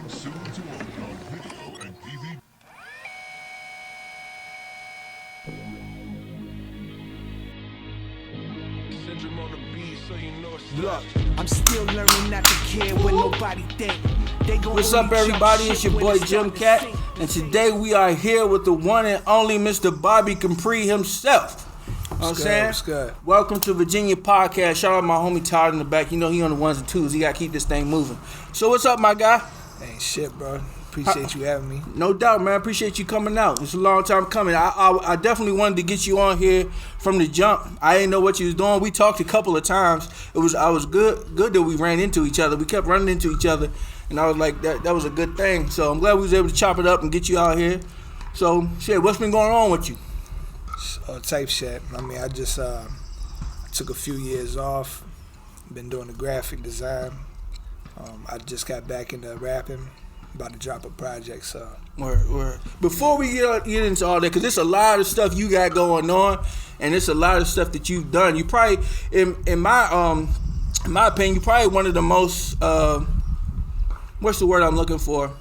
Soon to open on video and DVD. Look, I'm still learning not to care what nobody think. What's up, everybody? It's your boy Jim Cat, and today we are here with the one and only Mr. Bobby Capri himself. You know what I'm saying? What's good? Welcome to Virginia Podcast. Shout out my homie Todd in the back. You know he on the ones and twos. He got to keep this thing moving. So what's up, my guy? Ain't shit, bro. Appreciate you having me. No doubt, man. Appreciate you coming out. It's a long time coming. I definitely wanted to get you on here from the jump. I didn't know what you was doing. We talked a couple of times. I was good that we ran into each other. We kept running into each other, and I was like, that was a good thing. So I'm glad we was able to chop it up and get you out here. So shit, what's been going on with you? Type shit. I mean, I just took a few years off. Been doing the graphic design. I just got back into rapping. About to drop a project, so. Word. Before we get into all that, because there's a lot of stuff you got going on, and it's a lot of stuff that you've done. You probably, in my opinion, you probably one of the most, what's the word I'm looking for?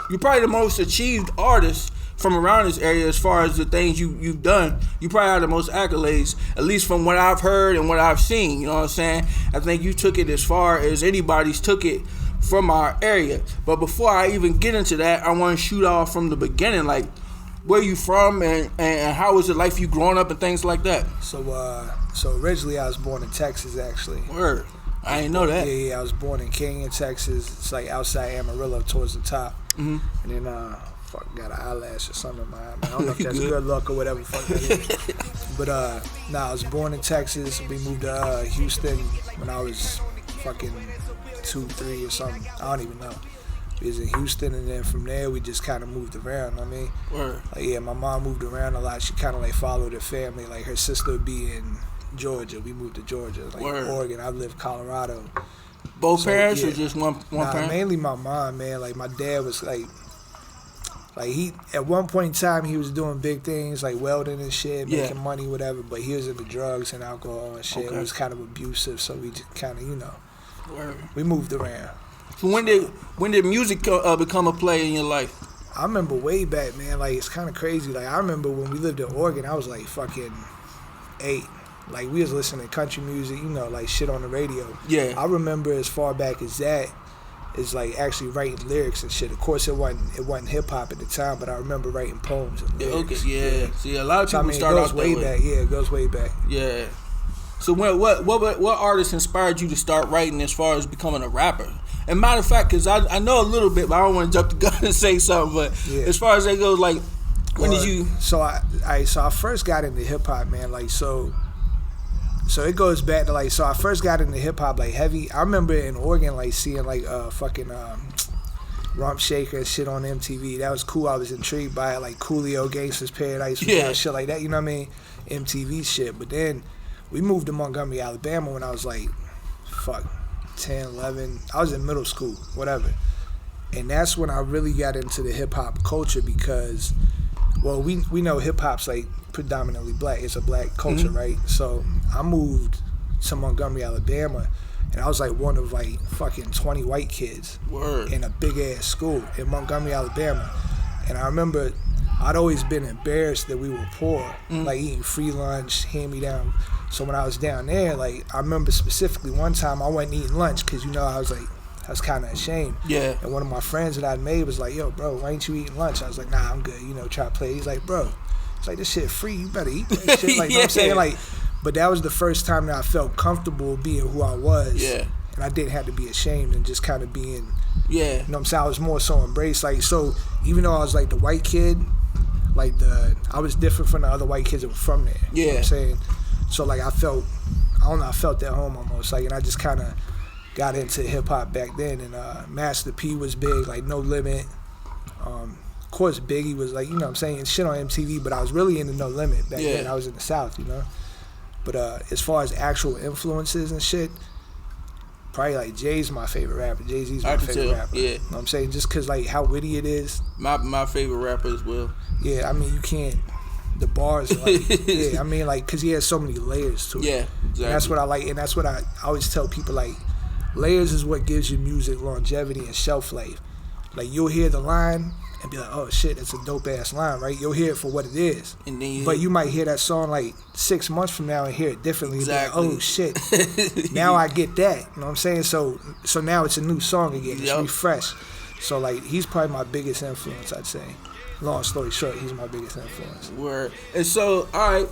You're probably the most achieved artist from around this area as far as the things you've done. You probably have the most accolades, at least from what I've heard and what I've seen. You know what I'm saying? I think you took it as far as anybody's took it from our area. But before I even get into that, I want to shoot off from the beginning, like where you from and how was it life you growing up and things like that. So originally I was born in Texas, actually. Word. I didn't know that. Yeah, I was born in Canyon, Texas. It's like outside Amarillo towards the top. Mm-hmm. And then got an eyelash or something in my eye. I don't know if that's good luck or whatever the fuck that is. But I was born in Texas. We moved to Houston when I was fucking 2, 3 or something. I don't even know. We was in Houston, and then from there we just kind of moved around. I mean, my mom moved around a lot. She kind of like followed her family. Like her sister would be in Georgia. We moved to Georgia, like Oregon. I lived Colorado. Both parents or just one parent? Mainly my mom, man. Like my dad was like he at one point in time he was doing big things like welding and shit, making money, whatever. But he was into drugs and alcohol and shit. It was kind of abusive, so we just kind of we moved around. So when did music become a play in your life? I remember way back, man. Like it's kind of crazy. Like I remember when we lived in Oregon, I was like fucking 8. Like we was listening to country music, like shit on the radio. Yeah. I remember as far back as that. Is like actually writing lyrics and shit. Of course, it wasn't hip hop at the time, but I remember writing poems and lyrics. Okay, yeah. See, a lot of people start off that way. It goes way back. Yeah. So what artists inspired you to start writing as far as becoming a rapper? And matter of fact, because I know a little bit, but I don't want to jump the gun and say something. But as far as that goes, like when did you? So I first got into hip hop, man. Like So it goes back to like, so I first got into hip hop like heavy. I remember in Oregon like seeing like fucking Rump Shaker and shit on MTV. That was cool. I was intrigued by it, like Coolio, Gangsta's Paradise, shit like that. You know what I mean? MTV shit. But then we moved to Montgomery, Alabama when I was like 10, 11. I was in middle school, whatever. And that's when I really got into the hip hop culture because, well, we know hip hop's like predominantly black. It's a black culture, right? So I moved to Montgomery, Alabama, and I was like one of like fucking 20 white kids in a big ass school in Montgomery, Alabama. And I remember I'd always been embarrassed that we were poor, like eating free lunch, hand me down. So when I was down there, like I remember specifically one time I wasn't eating lunch because I was kind of ashamed. Yeah. And one of my friends that I'd made was like, "Yo, bro, why ain't you eating lunch?" I was like, "Nah, I'm good." Try to play. He's like, "Bro, it's like this shit free. You better eat that shit." Like, you know what I'm saying? Like, but that was the first time that I felt comfortable being who I was. Yeah. And I didn't have to be ashamed and just kind of being. Yeah. You know what I'm saying? I was more so embraced. Like, so even though I was like the white kid, like I was different from the other white kids that were from there. Yeah. You know what I'm saying? So like I felt at home almost. Like, and I just kind of got into hip hop back then. And Master P was big, like No Limit. Of course, Biggie was like, you know what I'm saying, shit on MTV, but I was really into No Limit back then. I was in the South, But as far as actual influences and shit, probably like Jay's my favorite rapper. Jay-Z's my favorite rapper. Yeah. You know what I'm saying? Just because like how witty it is. My favorite rapper as well. Yeah, I mean, you can't. The bars are like, I mean, like, because he has so many layers to it. Yeah, exactly. And that's what I like, and that's what I always tell people, like, layers is what gives your music longevity and shelf life. like you'll hear the line and be like, oh shit, it's a dope ass line, right? You'll hear it for what it is. And then But you might hear that song like 6 months from now and hear it differently. Exactly. Like, oh shit, now I get that. You know what I'm saying? So now it's a new song again. It's refreshed. So like he's probably my biggest influence, I'd say. Long story short, he's my biggest influence. Word. And so, all right,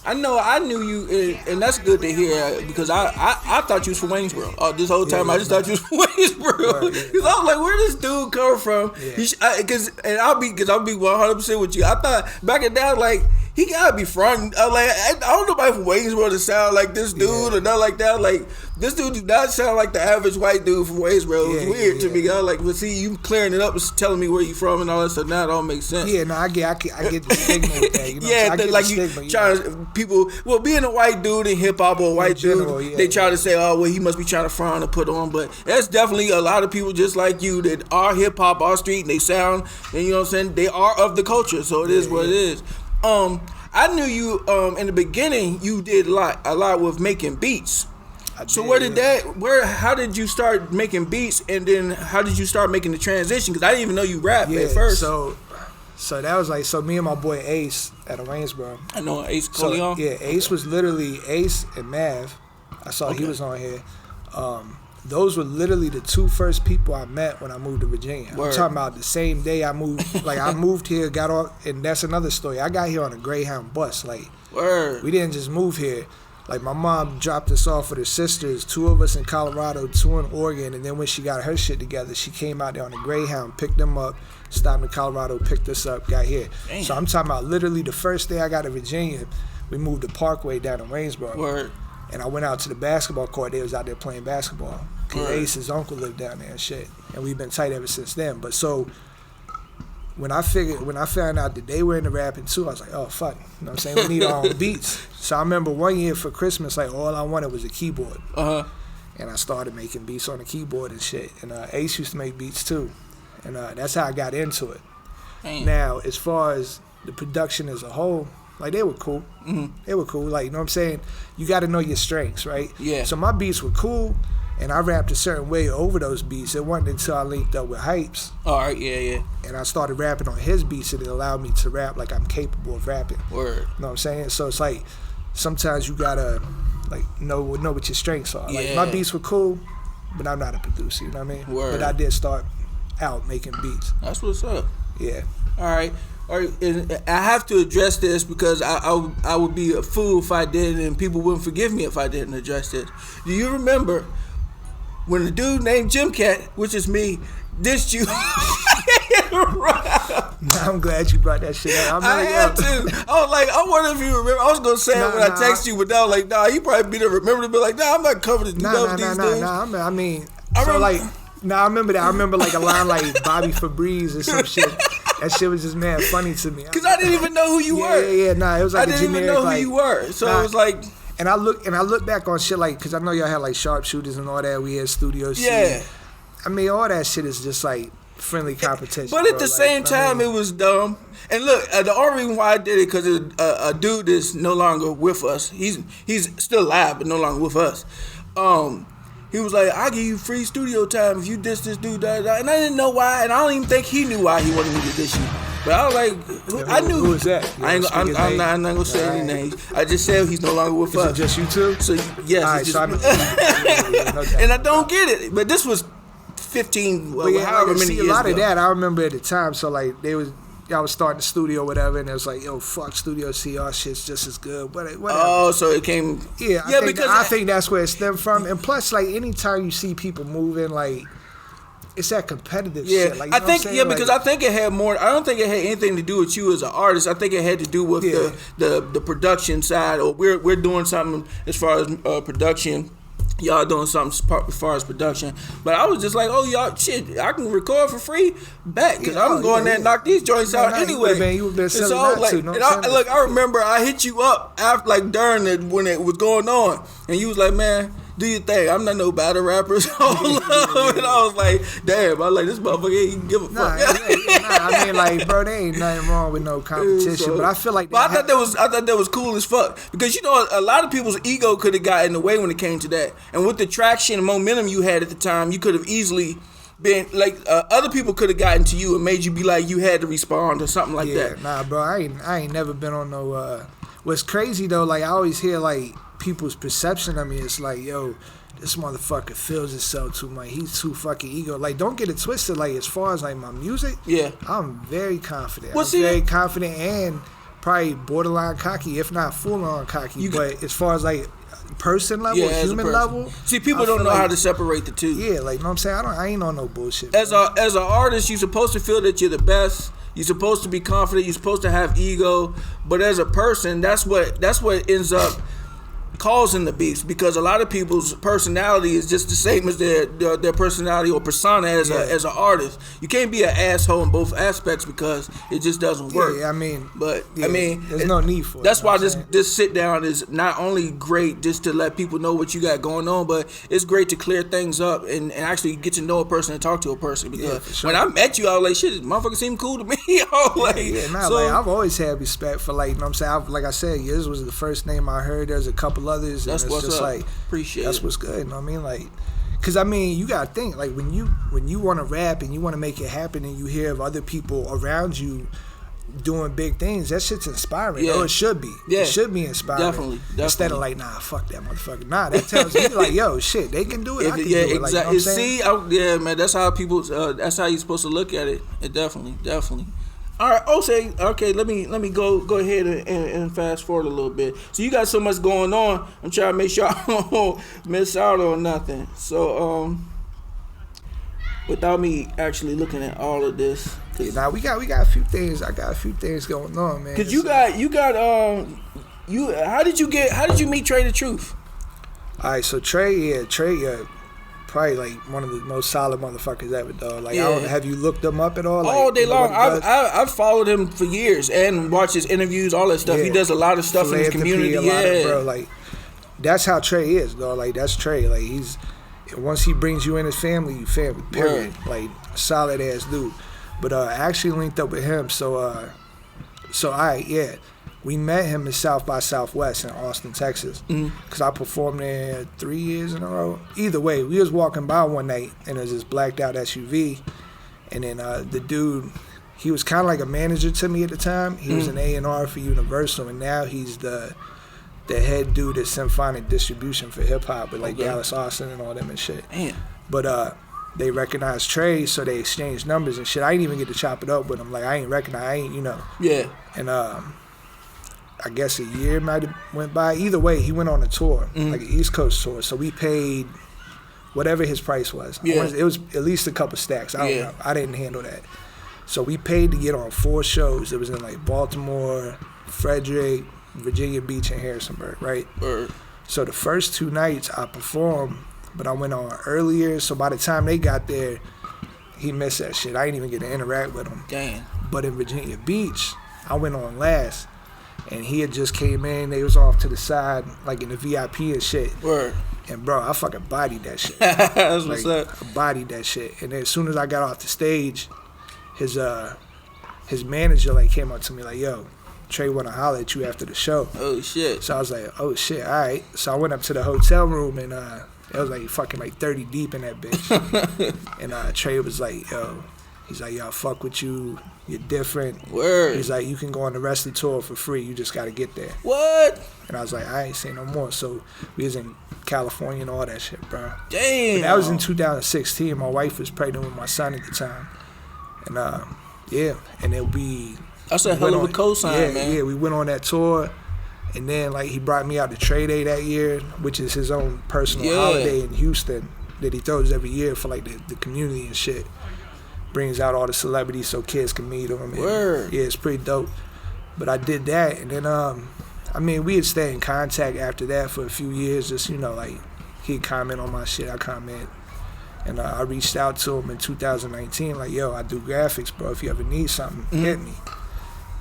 I knew you, and that's good to hear because I thought you was from Waynesboro. This whole time I just thought you was from Waynesboro. Because I was like, where this dude come from? Because I'll be 100% with you. I thought back in that, like, he gotta be from. I don't know about from Waynesboro to sound like this dude or not like that. Like this dude do not sound like the average white dude from Waynesboro. It was weird to me. I was like, well, see, you clearing it up and telling me where you from and all that stuff. Now it all makes sense. Yeah, no, I get the stigma with that. You know, yeah, I get like the you stigma, trying to people. Well, being a white dude in hip hop or a white general, dude, they try to say, oh, well, he must be trying to frown or put on. But that's definitely a lot of people just like you that are hip hop, are street, and they sound, and you know what I'm saying. They are of the culture, so it is what it is. I knew you in the beginning. You did a lot with making beats. So how did you start making beats, and then how did you start making the transition? Because I didn't even know you rap at first. So that was like, me and my boy Ace at Waynesboro. I know Ace Coleon. Ace was literally Ace and Mav. I saw he was on here. Those were literally the two first people I met when I moved to Virginia. Word. I'm talking about the same day I moved. Like I moved here, got off, and that's another story. I got here on a Greyhound bus. Like we didn't just move here. Like my mom dropped us off with her sisters, 2 of us in Colorado, 2 in Oregon, and then when she got her shit together, she came out there on a Greyhound, picked them up, stopped in Colorado, picked us up, got here. Damn. So I'm talking about literally the first day I got to Virginia, we moved the Parkway down in Waynesboro. Word. And I went out to the basketball court. They was out there playing basketball. Cause Ace's uncle lived down there and shit. And we've been tight ever since then. But so when I found out that they were into rapping too, I was like, oh fuck. You know what I'm saying? We need our own beats. So I remember one year for Christmas, like all I wanted was a keyboard. And I started making beats on the keyboard and shit. And Ace used to make beats too. And that's how I got into it. Damn. Now, as far as the production as a whole, like they were cool. They were cool. Like, you know what I'm saying? You got to know your strengths, right? Yeah. So my beats were cool, and I rapped a certain way over those beats. It wasn't until I linked up with Hypes. All right, yeah. And I started rapping on his beats, and it allowed me to rap like I'm capable of rapping. Word. You know what I'm saying? So it's like sometimes you gotta like know what your strengths are. Yeah. Like my beats were cool, but I'm not a producer. You know what I mean? Word. But I did start out making beats. That's what's up. Yeah. All right. And I have to address this because I would be a fool if I didn't, and people wouldn't forgive me if I didn't address this. Do you remember when the dude named Jim Cat, which is me, dissed you? I'm glad you brought that shit up. I had to. I was like, I wonder if you remember. I was gonna say it when I text you, but now like, nah, you probably be to remember to be like, nah, I'm not covered in these things. I mean, I remember that. I remember like a line like Bobby Febreze or some shit. That shit was just mad funny to me. Cause I didn't even know who you were. Yeah. Nah, it was like I didn't even know who you were. So it was like. And I look back on shit like, cause I know y'all had like sharpshooters and all that. We had studios. Yeah. I mean, all that shit is just like friendly competition. But at the same time, it was dumb. And look, the only reason why I did it because a dude is no longer with us. He's still alive, but no longer with us. He was like, I'll give you free studio time if you diss this dude. And I didn't know why, and I don't even think he knew why he wanted me to diss you. But I was like, I knew. Who was that? I'm not going to say any names. I just said he's no longer with us. Is it just you two? So, yes. All right, just, and I don't get it. But this was 15, however many years ago. A lot of that I remember at the time. So, like, y'all was starting the studio or whatever, and it was like, yo, fuck Studio C, our shit's just as good. Whatever. Oh, so it came. Yeah, I think that's where it stemmed from. And plus, like, anytime you see people moving, like, it's that competitive shit. Like, I think, because I think it had more. I don't think it had anything to do with you as an artist. I think it had to do with the production side, or we're doing something as far as production. Y'all doing something as far as production, but I was just like, oh y'all, shit, I can record for free back because I'm going there and knock these joints out anyway. You been selling look, I remember I hit you up after like during it when it was going on, and you was like, man, do your thing. I'm not no battle rapper. So and I was like, damn, I was like this motherfucker ain't give a fuck. I mean, like, bro, there ain't nothing wrong with no competition, but I feel like. But I thought that was cool as fuck because you know a lot of people's ego could have gotten in the way when it came to that, and with the traction and momentum you had at the time, you could have easily been like other people could have gotten to you and made you be like you had to respond or something like that. Nah, bro, I ain't never been on no. What's crazy though, like I always hear like people's perception of me. It's like, yo, this motherfucker feels himself too much. He's too fucking ego. Like, don't get it twisted. Like, as far as like my music, yeah, I'm very confident. Well, I'm very confident and probably borderline cocky, if not full on cocky. But as far as like person level, human level, see, people don't know how to separate the two. Yeah, like, you know what I'm saying? I ain't on no bullshit. As an artist, you're supposed to feel that you're the best. You're supposed to be confident. You're supposed to have ego. But as a person, that's what ends up causing the beefs, because a lot of people's personality is just the same as their personality or persona as an artist. You can't be an asshole in both aspects because it just doesn't work. Yeah, I mean, there's no need for it. That's why this sit down is not only great just to let people know what you got going on, but it's great to clear things up and actually get to know a person and talk to a person. Because when I met you, I was like, shit, this motherfucker seemed cool to me. Like I've always had respect for, like, you know what I'm saying? Like I said, yours was the first name I heard. There's a couple others. That's and it's what's just up. Like, appreciate that's it. what's good. You know what I mean? Like, because I mean, you gotta think, like, when you want to rap and you want to make it happen, and you hear of other people around you doing big things, that shit's inspiring. Yeah. Oh, it should be. Yeah. It should be inspiring. Definitely. Instead of like, nah, fuck that motherfucker. Nah, that tells me like, yo, shit, they can do it. I can do it. Like, you know what I'm saying? See, man, that's how people. That's how you're supposed to look at it. It definitely. All right, okay. Let me go ahead and fast forward a little bit. So you got so much going on. I'm trying to make sure I don't miss out on nothing. So without me actually looking at all of this, now we got a few things. I got a few things going on, man. Cause you got how did you meet Trey the Truth? All right, so Trey, probably like one of the most solid motherfuckers ever, dog. Like, yeah. have you looked him up at all? Like, all day long. I've followed him for years and watched his interviews, all that stuff. Yeah. He does a lot of stuff in his community. Bro, like, that's how Trey is, dog. Like, that's Trey. Like, once he brings you in his family, period. Right. Like, solid ass dude. But I actually linked up with him. So we met him in South by Southwest in Austin, Texas. Because I performed there 3 years in a row. Either way, we was walking by one night, and there was this blacked out SUV. And then the dude, he was kind of like a manager to me at the time. He was an A&R for Universal, and now he's the head dude at Symphonic Distribution for hip-hop with, like, Dallas Austin and all them and shit. Damn. But they recognized Trey, so they exchanged numbers and shit. I didn't even get to chop it up with him. Like, I ain't, you know. Yeah. And I guess a year might have went by. Either way, he went on a tour, like an East Coast tour. So we paid whatever his price was. Yeah. It was at least a couple stacks. I don't know. I didn't handle that. So we paid to get on 4 shows. It was in like Baltimore, Frederick, Virginia Beach, and Harrisonburg, right? So the first 2 nights I performed, but I went on earlier. So by the time they got there, he missed that shit. I didn't even get to interact with him. Damn. But in Virginia Beach, I went on last. And he had just came in. They was off to the side, like in the VIP and shit. Word. And bro, I fucking bodied that shit. That's what's up. I bodied that shit. And then as soon as I got off the stage, his manager like came up to me like, "Yo, Trey wanna holler at you after the show." Oh shit. So I was like, "Oh shit, all right." So I went up to the hotel room and it was like fucking like 30 deep in that bitch. And Trey was like, "Yo," he's like, "Yo, I fuck with you. You're different." Word. He's like, "You can go on the rest of the tour for free. You just got to get there." What? And I was like, I ain't saying no more. So we was in California and all that shit, bro. Damn. But that was in 2016. My wife was pregnant with my son at the time. And and it'll be. That's a hell of a cosign, man. Yeah, we went on that tour. And then like he brought me out to Trey Day that year, which is his own personal holiday in Houston that he throws every year for like the community and shit. Brings out all the celebrities so kids can meet them. Word. Yeah, it's pretty dope. But I did that, and then I mean, we had stayed in contact after that for a few years. Just, you know, like he'd comment on my shit, I comment, and I reached out to him in 2019, like, "Yo, I do graphics, bro. If you ever need something, hit me."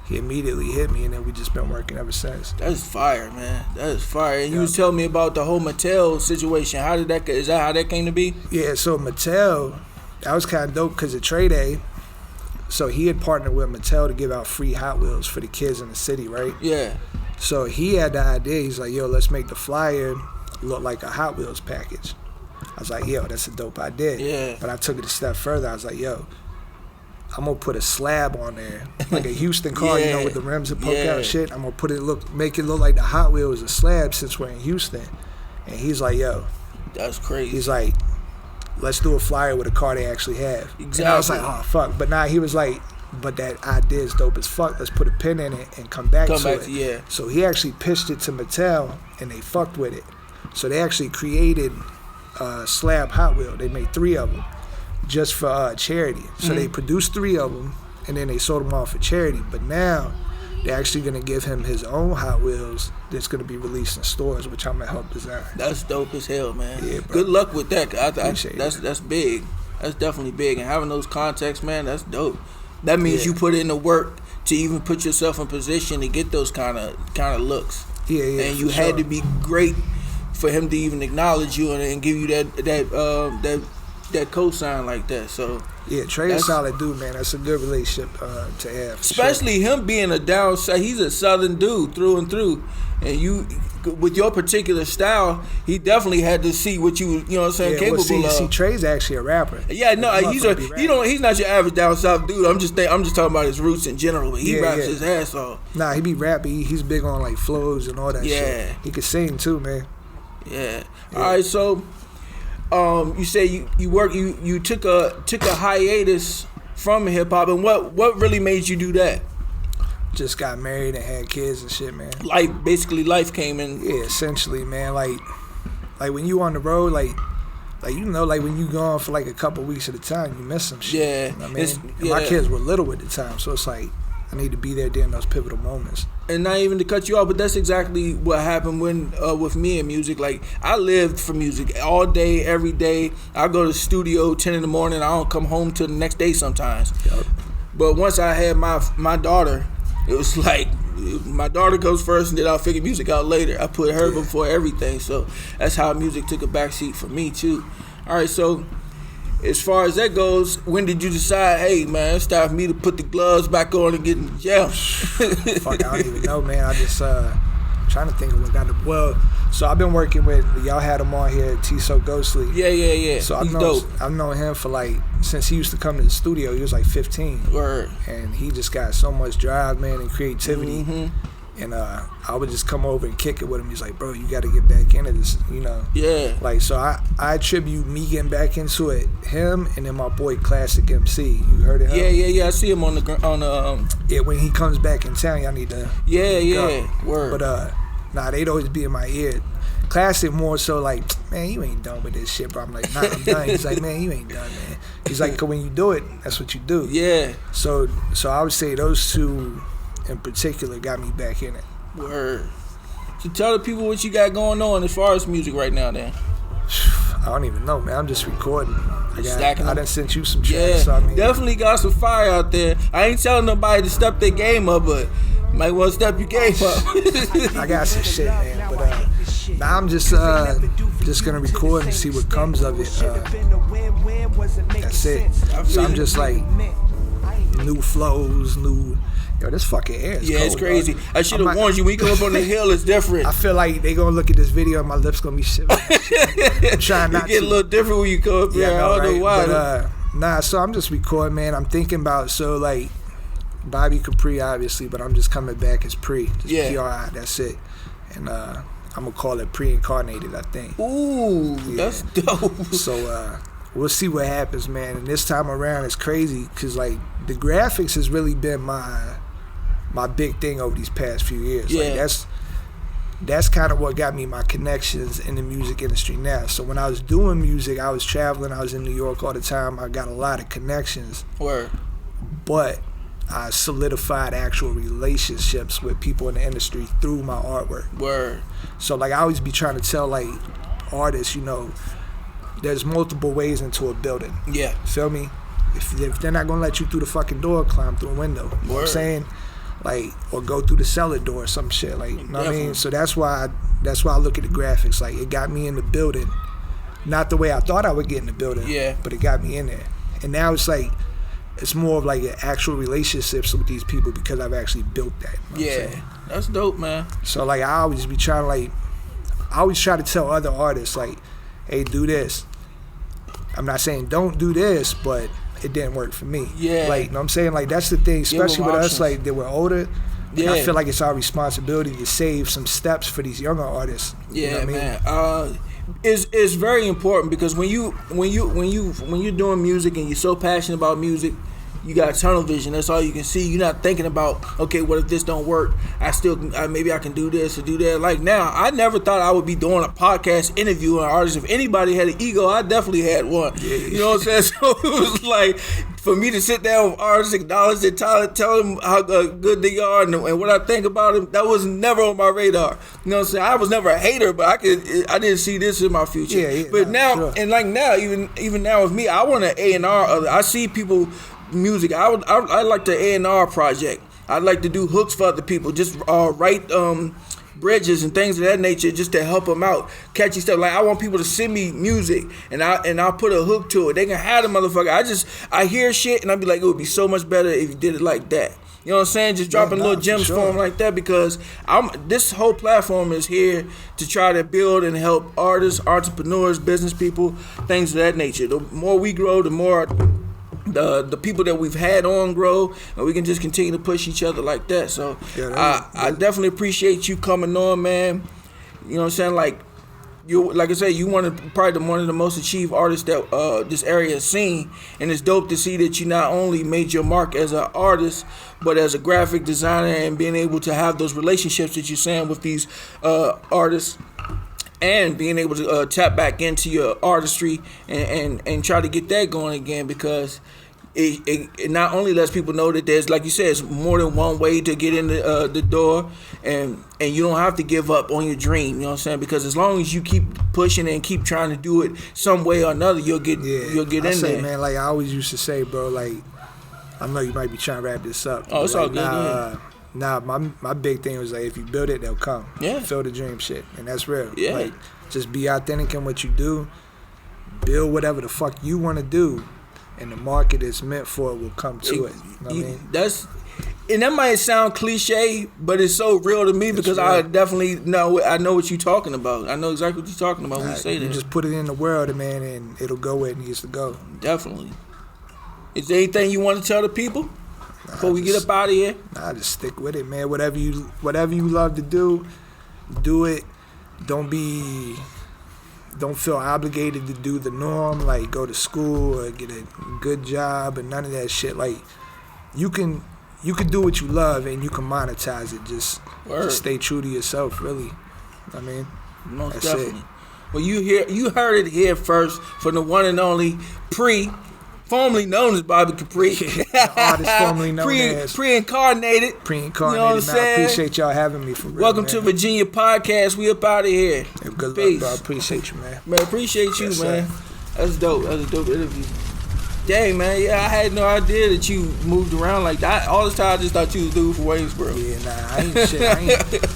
He immediately hit me, and then we just been working ever since. That's fire, man. That is fire. And you was telling me about the whole Mattel situation. Is that how that came to be? Yeah. So Mattel. That was kind of dope because at Trey Day, so he had partnered with Mattel to give out free Hot Wheels for the kids in the city, right? Yeah. So he had the idea. He's like, "Yo, let's make the flyer look like a Hot Wheels package." I was like, yo, that's a dope idea. Yeah. But I took it a step further. I was like, yo, I'm gonna put a slab on there, like a Houston car, you know, with the rims that poke out and shit. I'm gonna make it look like the Hot Wheels is a slab since we're in Houston. And he's like, yo, that's crazy. He's like, let's do a flyer with a car they actually have. Exactly. And I was like, oh fuck. But now he was like, but that idea is dope as fuck. Let's put a pin in it and come back to it. Yeah. So he actually pitched it to Mattel, and they fucked with it. So they actually created a slab Hot Wheel. They made 3 of them just for charity. So they produced 3 of them, and then they sold them off for charity. But now they're actually going to give him his own Hot Wheels that's going to be released in stores, which I'm going to help design. That's dope as hell, man. Yeah, bro. Good luck with that. Appreciate That's big. That's definitely big. And having those contacts, man, that's dope. That means you put in the work to even put yourself in position to get those kind of looks. Yeah. And you had to be great for him to even acknowledge you and give you that cosign like that. So yeah, Trey is a solid dude, man. That's a good relationship to have. Especially him being a down south. He's a southern dude through and through. And you, with your particular style, he definitely had to see what you know what I'm saying, capable of. See, Trey's actually a rapper. Yeah, no, he's not your average down south dude. I'm just talking about his roots in general. But he raps his ass off. Nah, he be rapping. He's big on like flows and all that shit. He can sing too, man. Yeah. All right, so you say you took a hiatus from hip hop, and what really made you do that? Just got married and had kids and shit, man. Life came in. Yeah, essentially, man. Like when you on the road, like you know, like when you gone for like a couple weeks at a time, you miss some shit. Yeah. You know what I mean? My kids were little at the time, so it's like I need to be there during those pivotal moments. And not even to cut you off, but that's exactly what happened when with me and music. Like, I lived for music all day, every day. I go to the studio 10 in the morning. I don't come home till the next day sometimes. Yep. But once I had my daughter, it was like my daughter goes first, and then I'll figure music out later. I put her before everything, so that's how music took a backseat for me too. All right, so as far as that goes, when did you decide, hey man, it's time for me to put the gloves back on and get in the gym? Fuck, I don't even know, man. I just trying to think of what got the so I've been working with, y'all had him on here, T-So Ghostly. Yeah. So He's dope. I've known him for like, since he used to come to the studio, he was like 15. Word. And he just got so much drive, man, and creativity. Mm-hmm. And I would just come over and kick it with him. He's like, bro, you got to get back into this, you know? Yeah. Like, so I attribute me getting back into it, him, and then my boy Classic MC. You heard of him? Yeah. I see him on the Yeah, when he comes back in town, y'all need to Yeah. Word. But nah, they'd always be in my ear. Classic more so like, man, you ain't done with this shit, bro. I'm like, nah, I'm done. He's like, man, you ain't done, man. He's like, 'cause when you do it, that's what you do. Yeah. So I would say those two in particular got me back in it. Word. So tell the people what you got going on as far as music right now, then. I don't even know, man. I'm just recording. I done sent you some tracks. Yeah, so I mean, definitely got some fire out there. I ain't telling nobody to step their game up, but you might want to step your game up. I got some shit, man. But now I'm just gonna record and see what comes of it. That's it. So I'm just like new flows, Yo, this fucking air is cold, it's crazy. Bro. I should have warned you. When you come up on the hill, it's different. I feel like they gonna look at this video and my lips gonna be shivering. I'm trying not to. You get a little different when you come up here. I don't know why. But, nah, so I'm just recording, man. I'm thinking about, so like, Bobby Capri, obviously, but I'm just coming back as Pre. Just PRI, that's it. And I'm gonna call it Pre-Incarnated, I think. Ooh, that's dope. So we'll see what happens, man. And this time around, it's crazy, because, like, the graphics has really been my big thing over these past few years. Yeah. Like, that's kind of what got me my connections in the music industry now. So when I was doing music, I was traveling, I was in New York all the time. I got a lot of connections. Word. But I solidified actual relationships with people in the industry through my artwork. Word. So, like, I always be trying to tell, like, artists, you know, there's multiple ways into a building. Yeah. Feel me? If they're not gonna let you through the fucking door, climb through a window. You know what I'm saying? Like, or go through the cellar door or some shit. Like, you know what I mean? So that's why I look at the graphics. Like, it got me in the building. Not the way I thought I would get in the building. Yeah. But it got me in there. And now it's like, it's more of like an actual relationships with these people because I've actually built that. You know what I'm saying? That's dope, man. So, like, I always be trying to, like, I always try to tell other artists, like, hey, do this. I'm not saying don't do this, but it didn't work for me. Yeah. Like, you know what I'm saying? Like, that's the thing, especially with us, options. like, that we're older. Yeah. I feel like it's our responsibility to save some steps for these younger artists. Yeah, you know what man. I mean? It's very important because when you're doing music and you're so passionate about music, you got tunnel vision. That's all you can see. You're not thinking about, okay, what if this don't work? Maybe I can do this or do that. Like now, I never thought I would be doing a podcast interviewing an artist. If anybody had an ego, I definitely had one. Yeah. You know what I'm saying? So it was like, for me to sit down with artists, acknowledge their talent, tell them how good they are and what I think about them, that was never on my radar. You know what I'm saying? I was never a hater, but I didn't see this in my future. Yeah, but now, sure. and like now, even now with me, I want an A&R. I see people music. I like the A&R project. I'd like to do hooks for other people. Just write bridges and things of that nature, just to help them out. Catchy stuff. Like I want people to send me music, and I'll put a hook to it. They can have the motherfucker. I hear shit, and I'll be like, it would be so much better if you did it like that. You know what I'm saying? Just dropping little gems for them like that, because this whole platform is here to try to build and help artists, entrepreneurs, business people, things of that nature. The more we grow, the more the people that we've had on grow, and we can just continue to push each other like that. So I definitely appreciate you coming on, man. You know what I'm saying? Like I said, you one of the most achieved artists that this area has seen, and it's dope to see that you not only made your mark as an artist, but as a graphic designer, and being able to have those relationships that you're saying with these artists, and being able to tap back into your artistry and try to get that going again, because it not only lets people know that there's, like you said, it's more than one way to get in the door, and you don't have to give up on your dream. You know what I'm saying? Because as long as you keep pushing and keep trying to do it some way or another, you'll get in there. Man, like I always used to say, bro, like, I know you might be trying to wrap this up. Oh, it's like, all good. Nah, my big thing was like, if you build it, they'll come. Yeah. Feel the dream shit. And that's real. Yeah. Like, just be authentic in what you do. Build whatever the fuck you want to do. And the market it's meant for will come to it. You know what I mean? And that might sound cliche, but it's so real to me, because I definitely know what you're talking about. I know exactly what you're talking about when you say that. You just put it in the world, man, and it'll go where it needs to go. Definitely. Is there anything you want to tell the people before we get up out of here? Nah, just stick with it, man. Whatever you love to do it. Don't feel obligated to do the norm, like go to school or get a good job and none of that shit. Like, you can do what you love and you can monetize it. Just stay true to yourself, really. I mean, most that's definitely. it. Well, you heard it here first from the one and only formerly known as Bobby Capri. The artist formerly known as Pre-incarnated. Pre-incarnated. You know what I'm man. saying? I appreciate y'all having me, for real. Welcome man. to Virginia Podcast. We up out of here. Yeah, good Peace. luck, bro. Appreciate you, man. Man, appreciate you, Yes, man. sir. That's dope. That's a dope interview. Dang, man. Yeah, I had no idea that you moved around like that. All this time, I just thought you was dude from Waynesboro. Yeah, nah,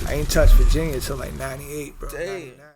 I ain't touched Virginia till like 98, bro. Dang. 99.